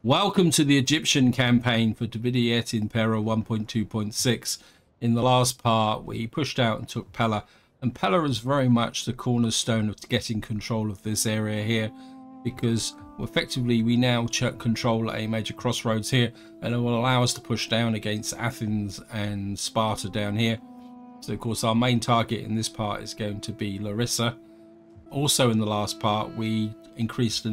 Welcome to the Egyptian campaign for Et Impera 1.2.6. In the last part, we pushed out and took Pella, and Pella is very much the cornerstone of getting control of this area here, because effectively we now control a major crossroads here, and it will allow us to push down against Athens and Sparta down here. So of course our main target in this part is going to be Larissa. Also in the last part we increased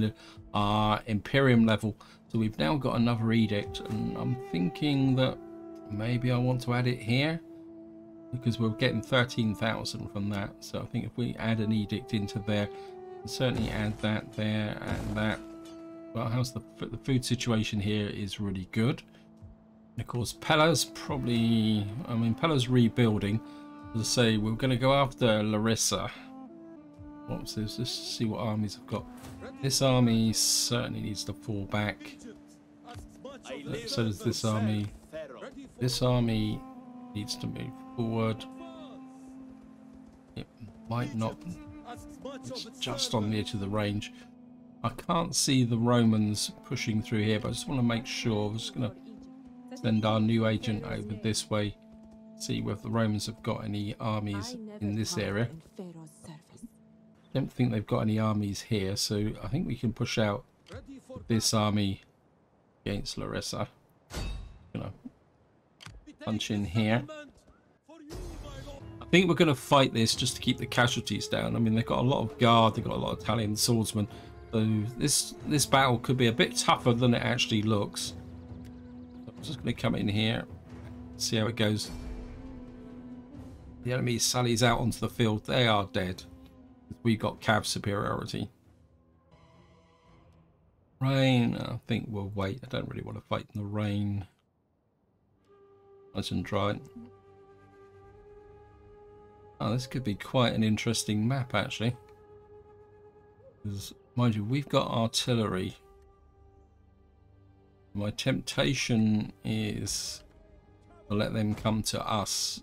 our Imperium level, so we've now got another edict, and I'm thinking that maybe I want to add it here because we're getting 13,000 from that. So I think if we add an edict into there, we'll certainly add that there and that. Well, how's the food situation here is really good. And of course Pella's probably, Pella's rebuilding. As I say, we're going to go after Larissa. What's this? Let's see what armies I've got. This army certainly needs to fall back. So does this army. This army needs to move forward. It might not. It's just on the edge of the range. I can't see the Romans pushing through here, but I just want to make sure. We're just going to send our new agent over this way. See whether the Romans have got any armies in this area. I don't think they've got any armies here, so I think we can push out this army against Larissa. Gonna punch in here. I think we're going to fight this just to keep the casualties down. I mean, they've got a lot of guard, they've got a lot of Italian swordsmen, so this battle could be a bit tougher than it actually looks. I'm just going to come in here, see how it goes. The enemy sallies out onto the field. They are dead. We got cav superiority. Rain, I think we'll wait. I don't really want to fight in the rain. Nice and dry. Oh, this could be quite an interesting map actually. Because, mind you, we've got artillery. My temptation is to let them come to us.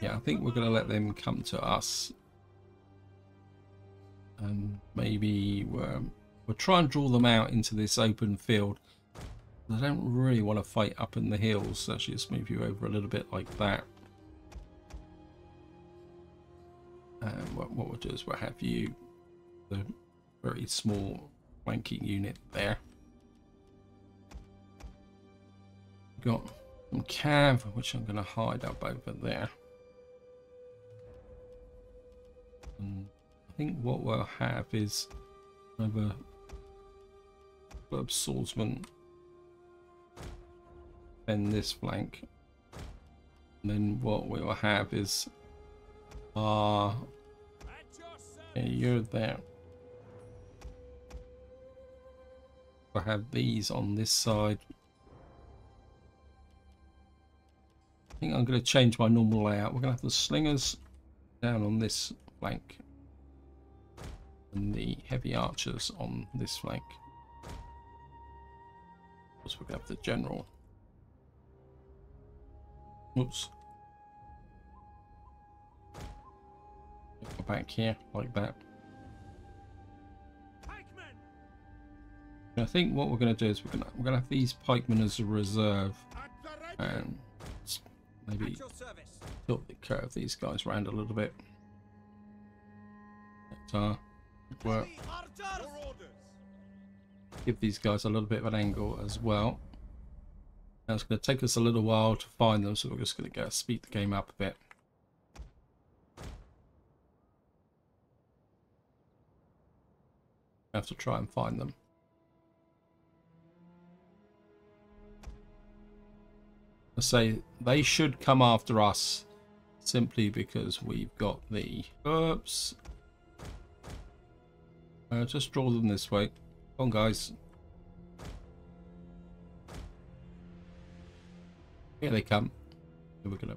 Yeah, I think we're going to let them come to us, and maybe we'll try and draw them out into this open field. I don't really want to fight up in the hills, so actually just move you over a little bit like that. And what we'll do is we'll have you, the very small flanking unit there. Got some cav, which I'm going to hide up over there. And I think what we'll have is another club swordsman, then this flank, and then what we'll have is yeah, you're there. We'll have these on this side. I think I'm going to change my normal layout. We're going to have the slingers down on this flank and the heavy archers on this flank. Of course, we're going to have the general. Oops. Go back here like that. I think what we're going to do is we're going to have these pikemen as a reserve, and maybe tilt the curve these guys around a little bit. Work. Give these guys a little bit of an angle as well. Now it's going to take us a little while to find them, so we're just going to speed the game up a bit. I have to try and find them. I say they should come after us simply because we've got the oops. Just draw them this way. Come on, guys. Here they come. Here we're gonna.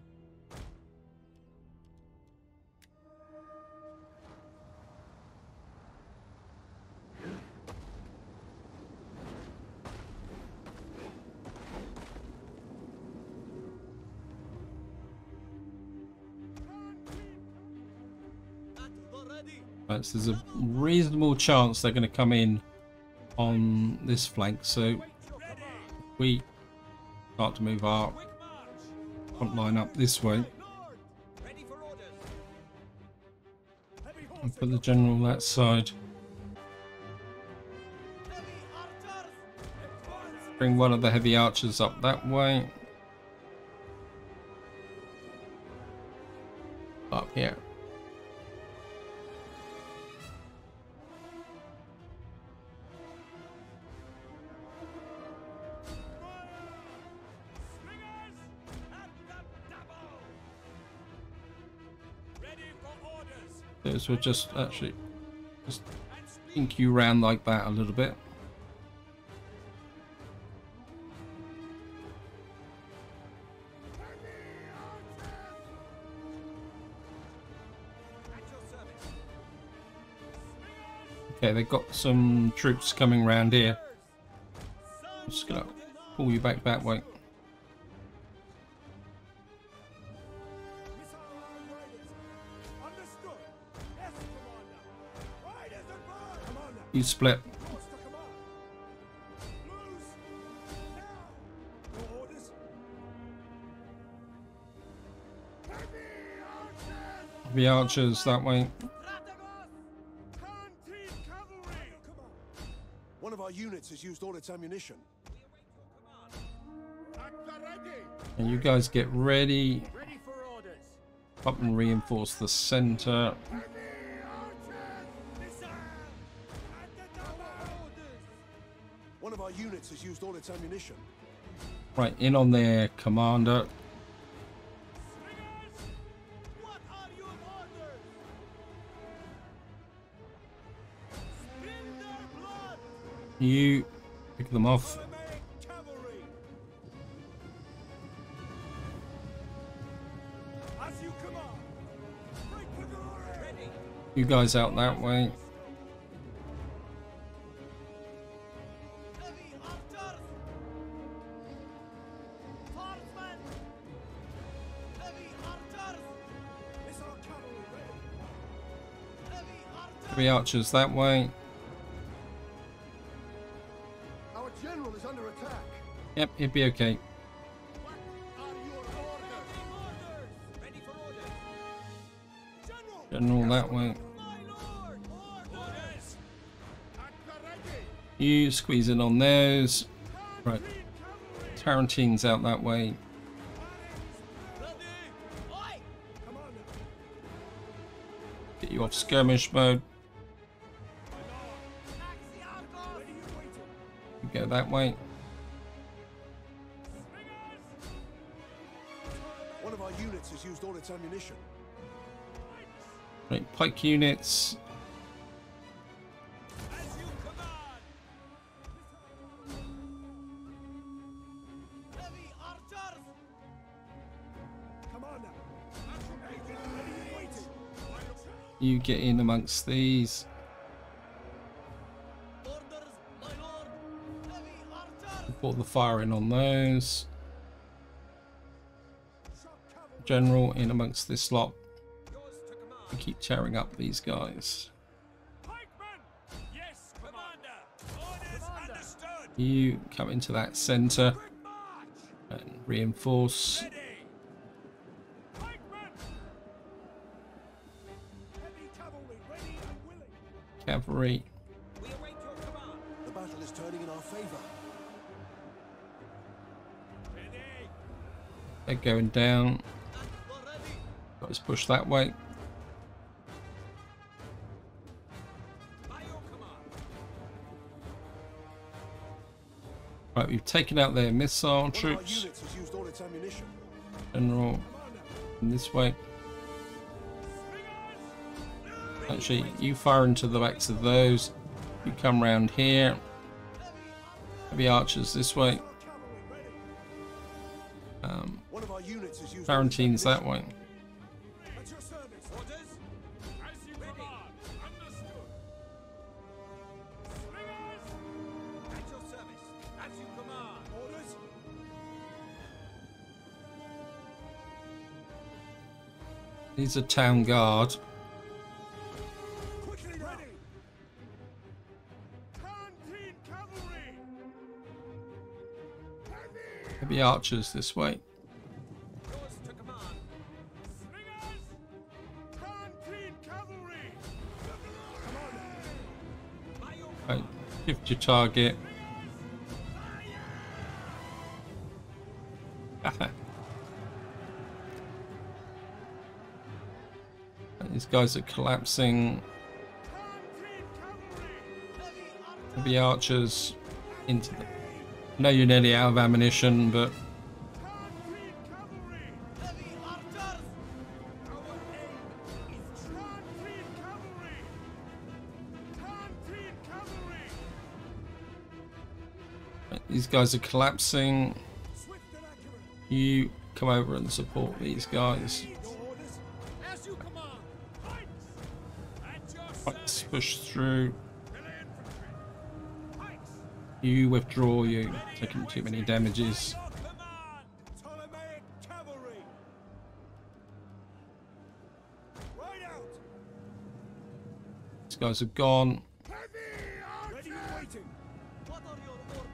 Right, so there's a reasonable chance they're going to come in on this flank, so we start to move our front line up this way and put the general that side. Bring one of the heavy archers up that way. Up here. So we'll just actually just ink you around like that a little bit. Okay, they've got some troops coming around here. I'm just gonna pull you back that way. You split. The archers that way. One of our units has used all its ammunition. And you guys get ready. Up and reinforce the center. One of our units has used all its ammunition. Right, in on their commander. You pick them off. You guys out that way. Heavy archers that way. Our general is under attack. Yep, it'd be okay. General that way. You squeeze in on those. Right. Tarantine's out that way. Get you off skirmish mode. You go that way. One of our units has used all its ammunition. Right, pike units. You get in amongst these. Put the firing on those. General in amongst this lot. We keep tearing up these guys. You come into that center and reinforce. Cavalry. The battle is turning in our favor. They're going down. Let's push that way. Right, we've taken out their missile troops. General, in this way. Actually, you fire into the backs of those. You come round here. Heavy archers this way. Tarantine's that way. These are town guard. Heavy archers this way. Right, shift your target. These guys are collapsing. Heavy archers into the... I know you're nearly out of ammunition, but... These guys are collapsing. You come over and support these guys. Let's push through. You withdraw, you're taking too many damages. These guys are gone.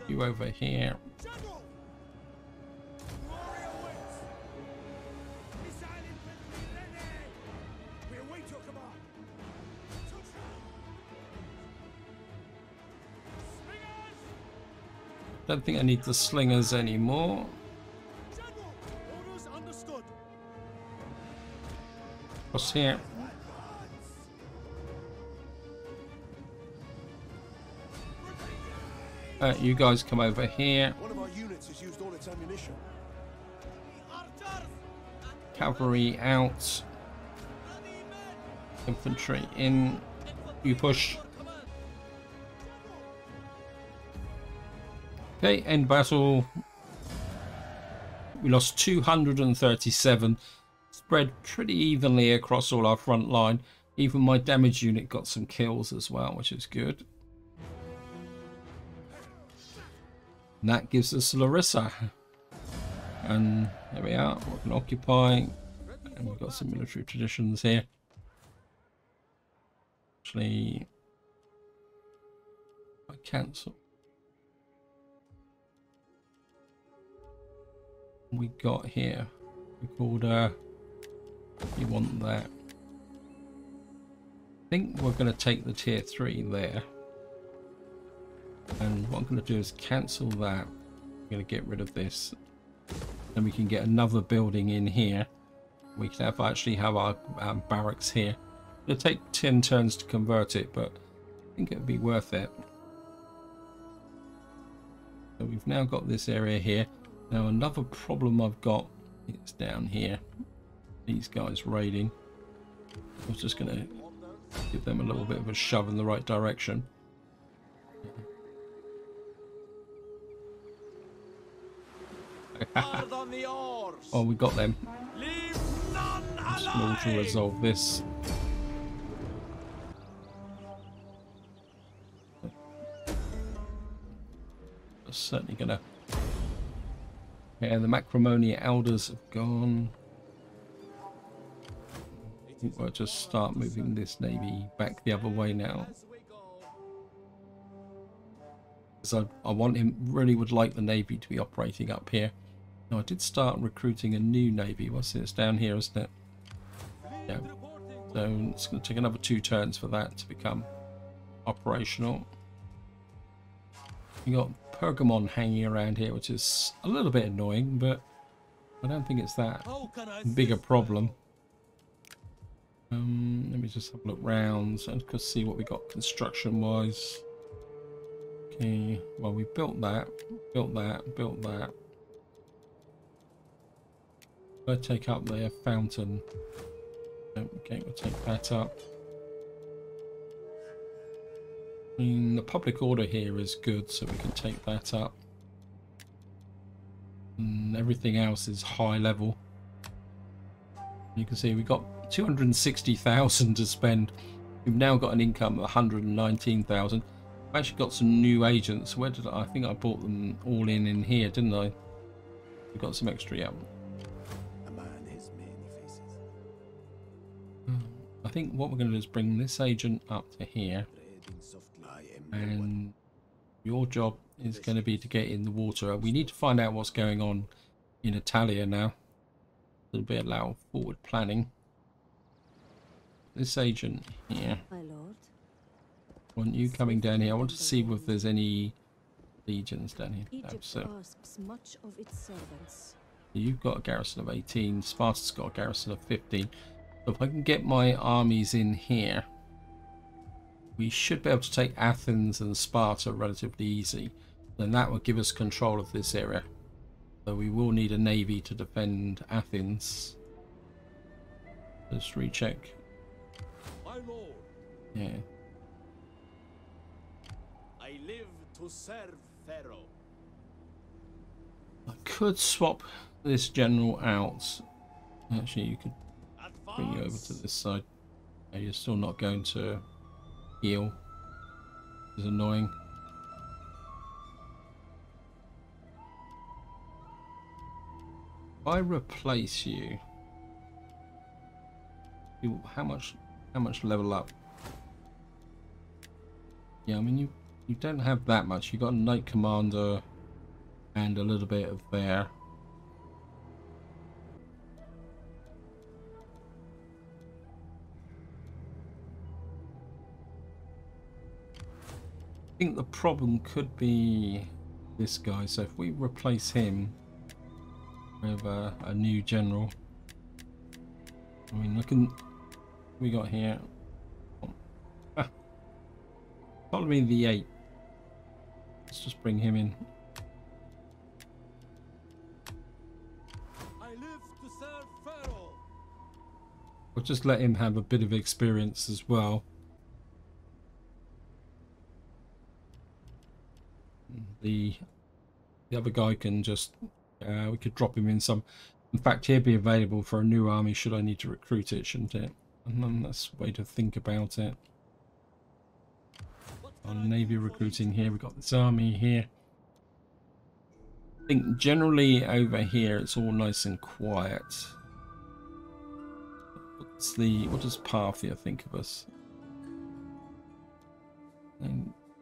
You over here. Don't think I need the slingers anymore. What's here? You guys come over here. One of our units has used all its ammunition. Cavalry out. Infantry in. You push. Okay, end battle. We lost 237. Spread pretty evenly across all our front line. Even my damage unit got some kills as well, which is good. And that gives us Larissa. And there we are. We can occupy. And we've got some military traditions here. Actually, I cancel. We got here. We called you want that. I think we're going to take the tier 3 there. And what I'm going to do is cancel that. I'm going to get rid of this. Then we can get another building in here. We can actually have our barracks here. It'll take 10 turns to convert it, but I think it would be worth it. So we've now got this area here. Now another problem I've got is down here. These guys raiding. I was just going to give them a little bit of a shove in the right direction. Oh, we got them. Just in order to resolve this. That's certainly gonna. Yeah, the Macromonia elders have gone. I think we'll just start moving this navy back the other way now. Because I want him, really would like the navy to be operating up here. Now I did start recruiting a new navy. What's it? It's down here, isn't it? Yeah. So it's going to take another 2 turns for that to become operational. You got Pergamon hanging around here, which is a little bit annoying, but I don't think it's that big a problem. Let me just have a look round and see what we got construction wise. Okay, well we built that. I'll take up their fountain. Okay, we'll take that up. I mean, the public order here is good, so we can take that up. And everything else is high level. You can see we've got 260,000 to spend. We've now got an income of 119,000. I've actually got some new agents. Where did I think I bought them all in here, didn't I? We've got some extra, yeah. A man has many faces. I think what we're going to do is bring this agent up to here. And Your job is going to be to get in the water. We need to find out what's going on in Italia now. A little bit of forward planning. This agent here. My lord. I want you coming down here. I want to see if there's any legions down here. No, Egypt so asks much of its servants. you've got a garrison of 18. Sparta's got a garrison of 15. So if I can get my armies in here, we should be able to take Athens and Sparta relatively easy. Then that will give us control of this area. So we will need a navy to defend Athens. Let's recheck. My lord, Yeah. I live to serve Pharaoh. I could swap this general out. Actually, you could bring you over to this side. Yeah, you're still not going to heal. It's annoying. If I replace you, how much level up? Yeah, I mean you don't have that much. You got a Knight Commander and a little bit of there. I think the problem could be this guy. So if we replace him with a new general, I mean, look, we got here. Ptolemy the 8. Let's just bring him in. I live to serve Pharaoh. We'll just let him have a bit of experience as well. The other guy can just we could drop him in some. In fact, he'd be available for a new army should I need to recruit it, shouldn't it? And then that's a way to think about it. On navy recruiting here, we've got this army here. I think generally over here it's all nice and quiet. What does Parthia think of us?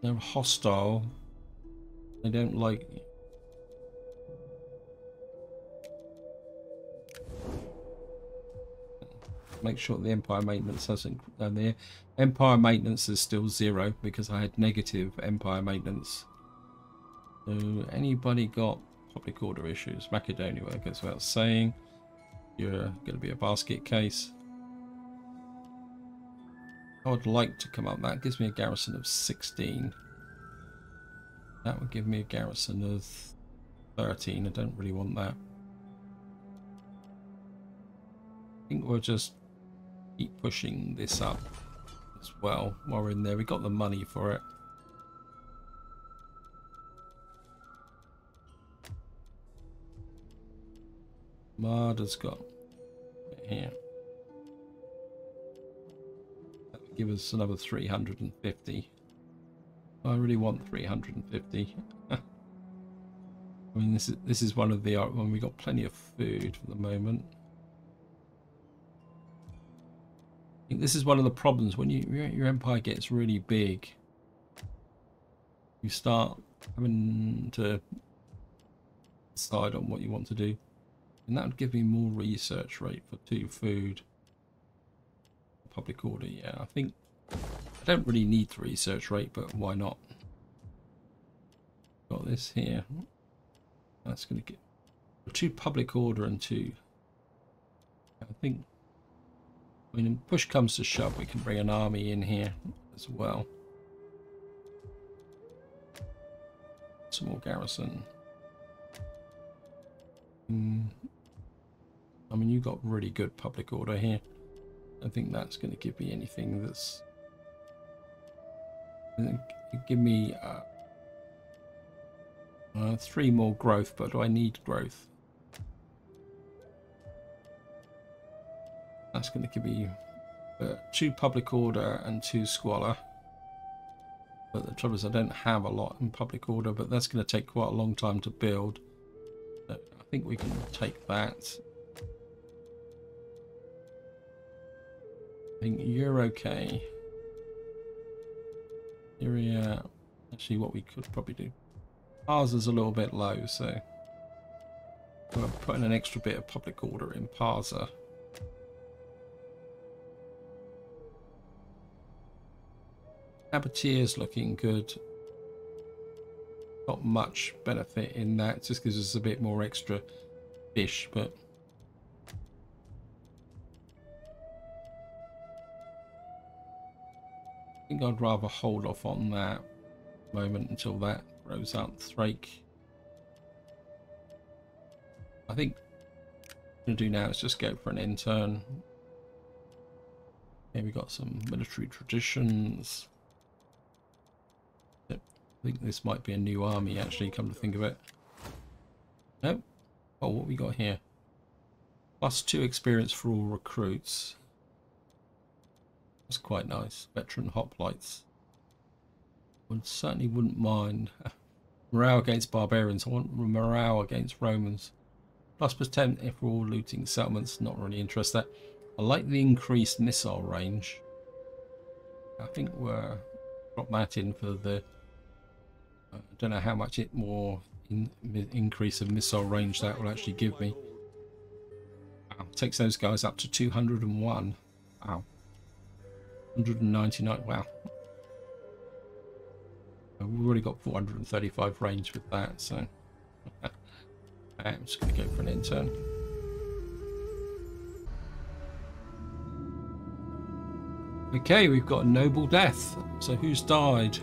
They're hostile. They don't like. Make sure the Empire maintenance hasn't done there. Empire maintenance is still 0 because I had negative Empire maintenance. So anybody got public order issues? Macedonia, well, goes without saying. You're going to be a basket case. I would like to come up. That gives me a garrison of 16. That would give me a garrison of 13. I don't really want that. I think we'll just keep pushing this up as well while we're in there. We got the money for it. Marder's got it here. That would give us another 350. I really want 350. I mean, this is one of the when we got plenty of food for the moment. I think this is one of the problems when your empire gets really big. You start having to decide on what you want to do, and that would give me more research rate for 2 food. Public order, yeah. I think I don't really need the research rate, but why not? Got this here. That's going to get 2 public order and 2. I think. I mean, if push comes to shove, we can bring an army in here as well. Some more garrison. I mean, you got really good public order here. I think that's going to give me anything that's. Give me 3 more growth, but do I need growth? That's going to give me 2 public order and 2 squalor. But the trouble is I don't have a lot in public order, but that's going to take quite a long time to build. So I think we can take that. I think you're okay. Syria, Actually, what we could probably do. Ours is a little bit low, so we're putting an extra bit of public order in Parser. Abattoir's looking good. Not much benefit in that, just gives us a bit more extra fish, but I think I'd rather hold off on that moment until that grows up. Thrake. I think what I'm going to do now is just go for an intern. Here we got some military traditions. I think this might be a new army, actually, come to think of it. Nope. Oh, what we got here? +2 experience for all recruits. That's quite nice. Veteran hoplites. Certainly wouldn't mind. Morale against barbarians. I want morale against Romans. +10 if we're all looting settlements. Not really interested. I like the increased missile range. I think we'll drop that in for the... I don't know how much it more increase of missile range that will actually give me. Wow. Takes those guys up to 201. Wow. 199. Wow. We've already got 435 range with that, so I'm just going to go for an intern. Okay, we've got a noble death. So who's died?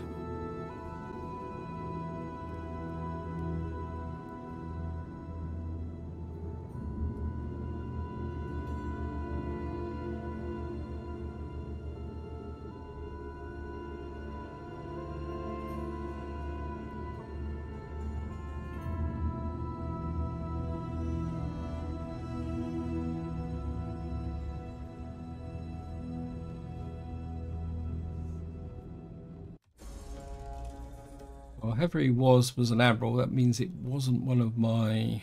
Well, whoever he was an admiral. That means it wasn't one of my...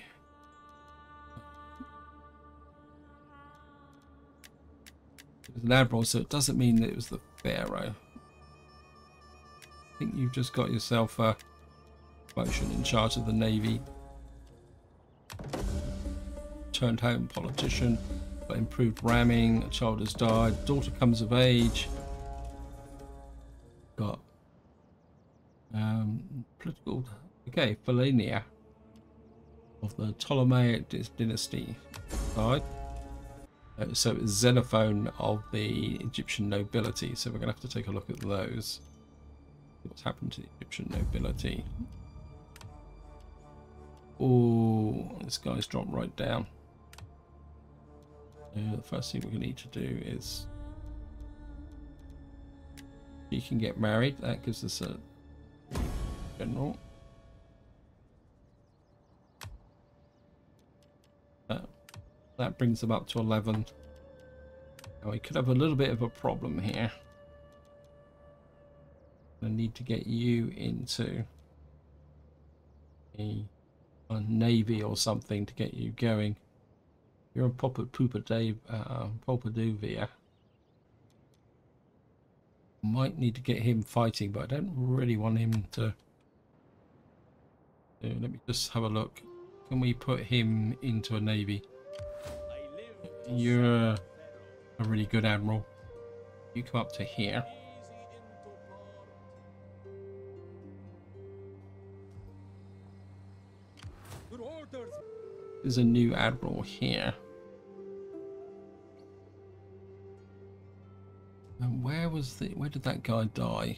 It was an admiral, so it doesn't mean that it was the pharaoh. I think you've just got yourself a promotion in charge of the navy. Turned home politician, got improved ramming, a child has died, daughter comes of age. Got political, okay, Hellenic of the Ptolemaic dynasty died. So it's Xenophon of the Egyptian nobility. So we're going to have to take a look at those. What's happened to the Egyptian nobility? Oh, this guy's dropped right down. The first thing we're going to need to do is he can get married. That gives us a general. That brings them up to 11. Now we could have a little bit of a problem here. I need to get you into a navy or something to get you going. You're a Popaduvia. Might need to get him fighting, but I don't really want him to. Let me just have a look. Can we put him into a navy? You're a really good admiral. You come up to here. There's a new admiral here. And where did that guy die?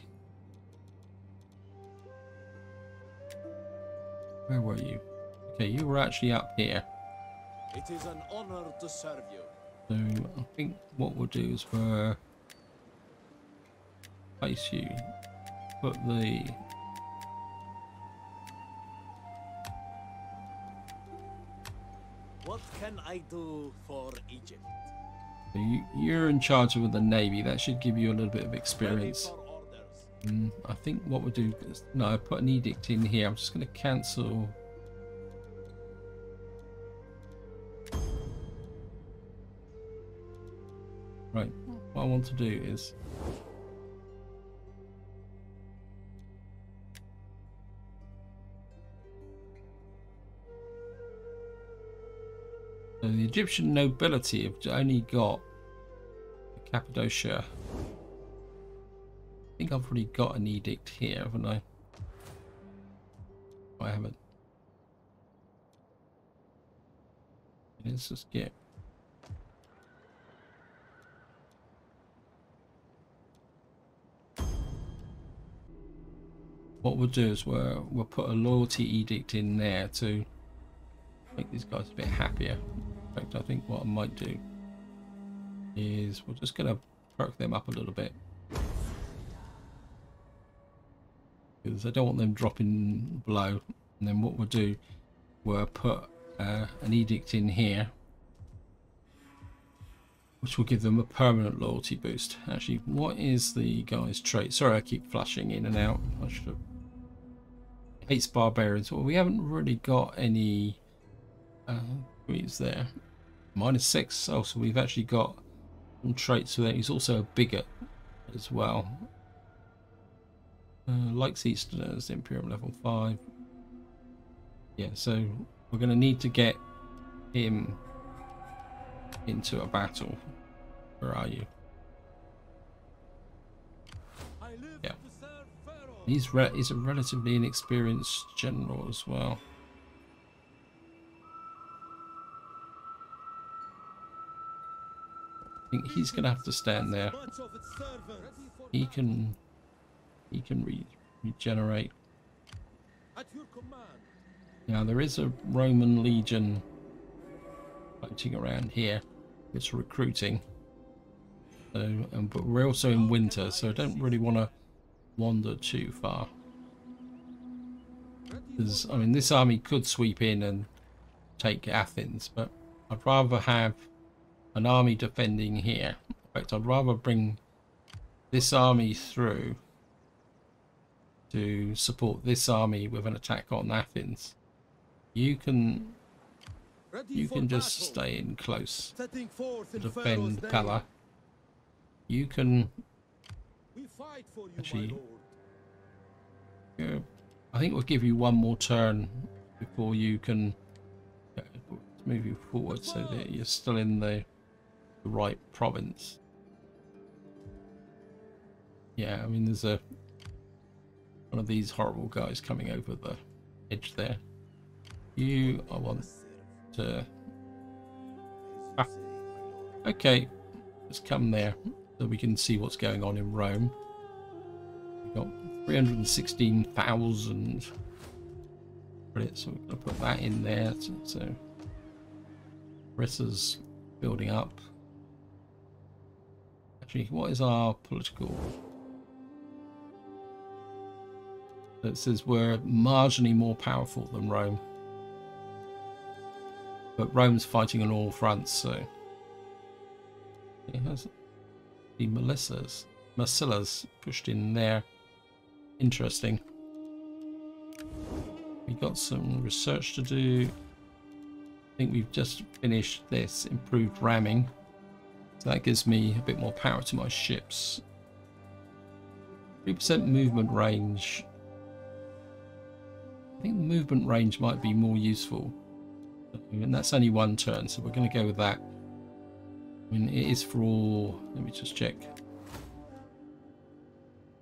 Where were you? Okay, you were actually up here. It is an honor to serve you. So I think what we'll do is we'll place you, put the What can I do for Egypt? you're in charge of the navy. That should give you a little bit of experience. I think what we'll do is, no, I put an edict in here. I'm just going to cancel. Right, what I want to do is So the Egyptian nobility have only got Cappadocia. I think I've already got an edict here, haven't I? Oh, I haven't. Let's just get. What we'll do is we'll put a loyalty edict in there to make these guys a bit happier. In fact, I think what I might do is we're just going to perk them up a little bit, because I don't want them dropping below. And then what we'll do, we'll put an edict in here which will give them a permanent loyalty boost. Actually, what is the guy's trait? Sorry, I keep flashing in and out. I should have. Hates barbarians. Well, we haven't really got any is there. -6. Oh, so we've actually got some traits for that. He's also a bigot as well. Likes Easterners, Imperium level 5. Yeah, so we're going to need to get him into a battle. Where are you? Yeah. He's a relatively inexperienced general as well. I think he's going to have to stand there. He can regenerate. Now there is a Roman legion fighting around here. It's recruiting. So, but we're also in winter, so I don't really want to wander too far. Because I mean, this army could sweep in and take Athens, but I'd rather have an army defending here. In fact, I'd rather bring this army through to support this army with an attack on Athens. You can just stay in close to defend Pella. You can actually, I think we'll give you one more turn before you can move you forward, so that you're still in the right province. Yeah, I mean, there's one of these horrible guys coming over the edge there. I want to. Okay, let's come there so we can see what's going on in Rome. We've got 316,000 credits, so we're going to put that in there. So Larissa's building up. Actually, what is our political? It says we're marginally more powerful than Rome, but Rome's fighting on all fronts, so it has the Marsilla's pushed in there. Interesting. We got some research to do. I think we've just finished this improved ramming, so that gives me a bit more power to my ships. 3% movement range. I think the movement range might be more useful, and that's only one turn, so we're going to go with that. I mean, it is for all. Let me just check.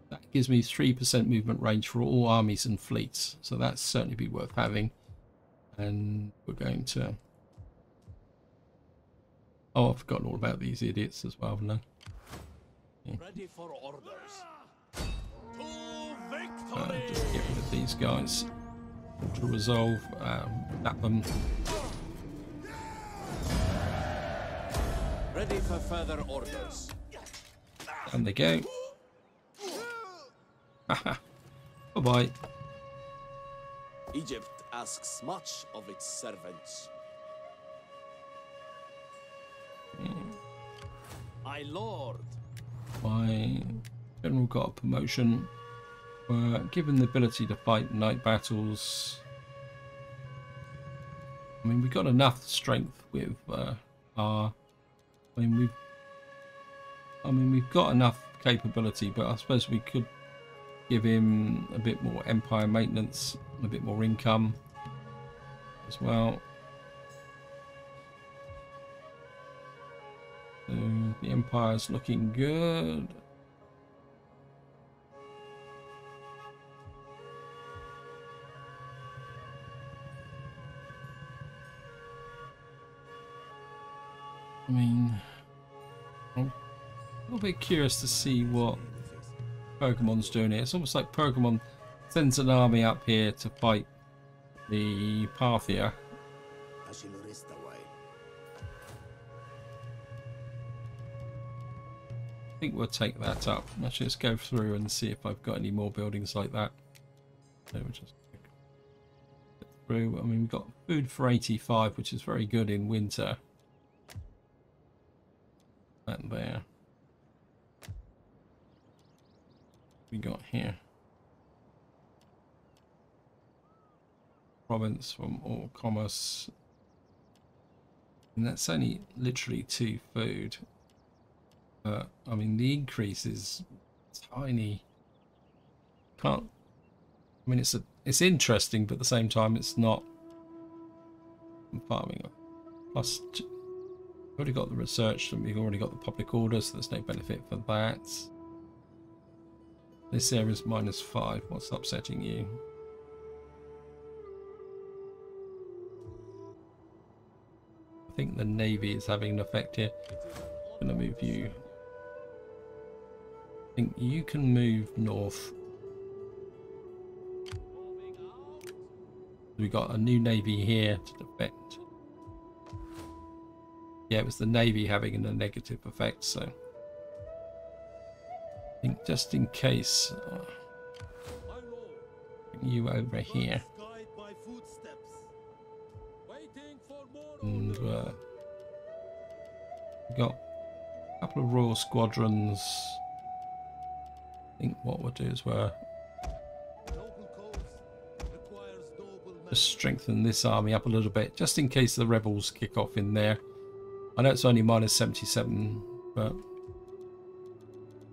That gives me 3% movement range for all armies and fleets, so that's certainly be worth having. And we're going to. Oh, I've forgotten all about these idiots as well, haven't I? Yeah. Ready for orders. Just get rid of these guys. To resolve, tap them. Ready for further orders. And they go. Haha. Bye-bye. Egypt asks much of its servants. My lord. My general got a promotion. We're given the ability to fight night battles. I mean, we've got enough strength with our. We've got enough capability, but I suppose we could give him a bit more empire maintenance, a bit more income as well. Empire's looking good. I mean, I'm a little bit curious to see what Pokemon's doing here. It's almost like Pokemon sends an army up here to fight the Parthia. I think we'll take that up. Actually, let's go through and see if I've got any more buildings like that. So we'll just get through. I mean, we've got food for 85, which is very good in winter. That there. We got here. Province from all commerce. And that's only literally 2 food. I mean, the increase is tiny. Can't. I mean, it's interesting, but at the same time, it's not. Farming. Plus, we've already got the research, and we've already got the public order, so there's no benefit for that. This area's -5. What's upsetting you? I think the Navy is having an effect here. I'm going to move you. I think you can move north. We got a new Navy here to defect. Yeah, it was the Navy having a negative effect, so I think just in case, bring you over here. And we got a couple of Royal Squadrons. I think what we'll do is we'll just strengthen this army up a little bit, just in case the rebels kick off in there. I know it's only -77, but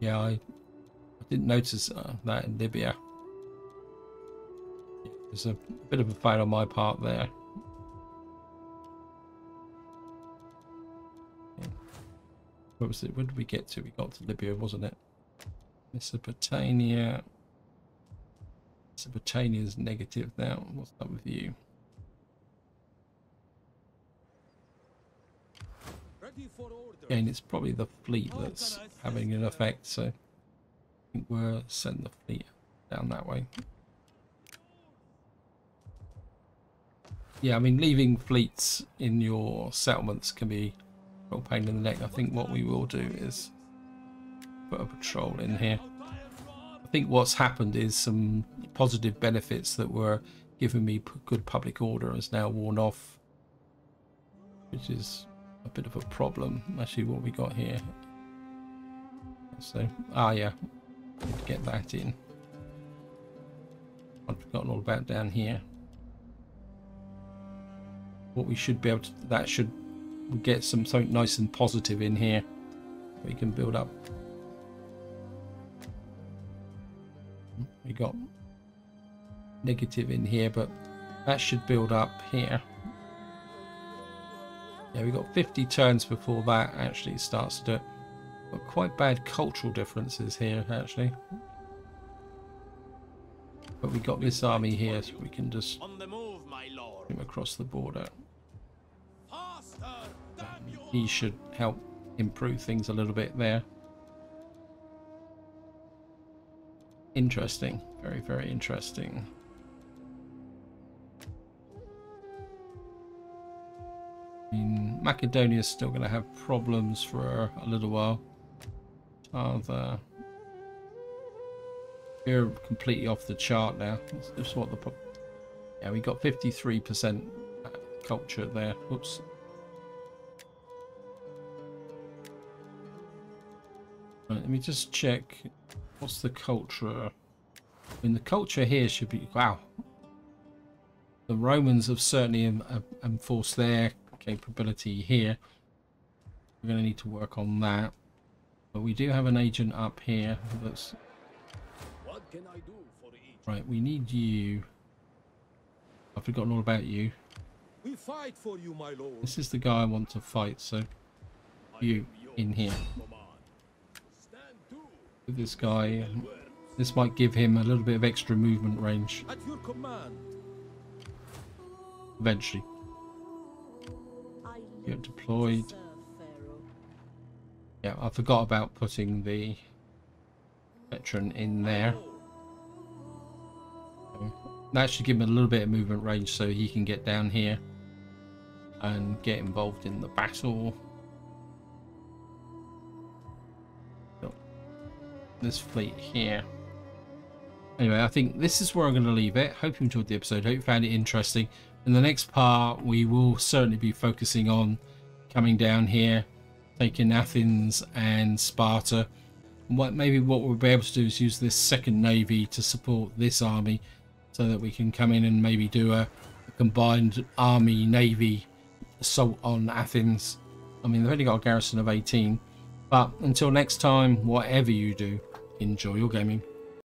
yeah, I didn't notice that in Libya. There's a bit of a fail on my part there. What was it? Where did we get to? We got to Libya, wasn't it? Mesopotamia. Mesopotamia's negative now. What's up with you? Again, it's probably the fleet that's having an effect, so I think we'll send the fleet down that way. Yeah, I mean, leaving fleets in your settlements can be a real pain in the neck. I think what we will do is put a patrol in here. I think what's happened is some positive benefits that were giving me good public order has now worn off, which is a bit of a problem. Actually, what we got here. So, yeah, need to get that in. I've forgotten all about down here. What we should be able to, that should get something nice and positive in here. We can build up. We got negative in here, but that should build up here. Yeah, we got 50 turns before that actually starts to do it. Got quite bad cultural differences here actually. But we got this army here, so we can just him across the border. He should help improve things a little bit there. Interesting, very, very interesting. I mean, Macedonia's still going to have problems for a little while. We're completely off the chart now. That's what the yeah, we got 53% culture there. Oops. Right, let me just check. What's the culture? I mean, the culture here should be wow. The Romans have certainly enforced their capability here. We're going to need to work on that. But we do have an agent up here. That's What can I do for each? right. We need you. I've forgotten all about you. We fight for you, my lord. This is the guy I want to fight. So you in here. Command. with this guy. This might give him a little bit of extra movement range At your command. eventually. I Get live deployed. to serve Pharaoh. Yeah, I forgot about putting the veteran in there. That should give him a little bit of movement range so he can get down here and get involved in the battle. This fleet here. Anyway, I think this is where I'm going to leave it. Hope you enjoyed the episode. Hope you found it interesting. In the next part, we will certainly be focusing on coming down here, taking Athens and Sparta. Maybe what we'll be able to do is use this second navy to support this army, so that we can come in and maybe do a combined army navy assault on Athens. I mean, they've only got a garrison of 18. But until next time, whatever you do, enjoy your gaming.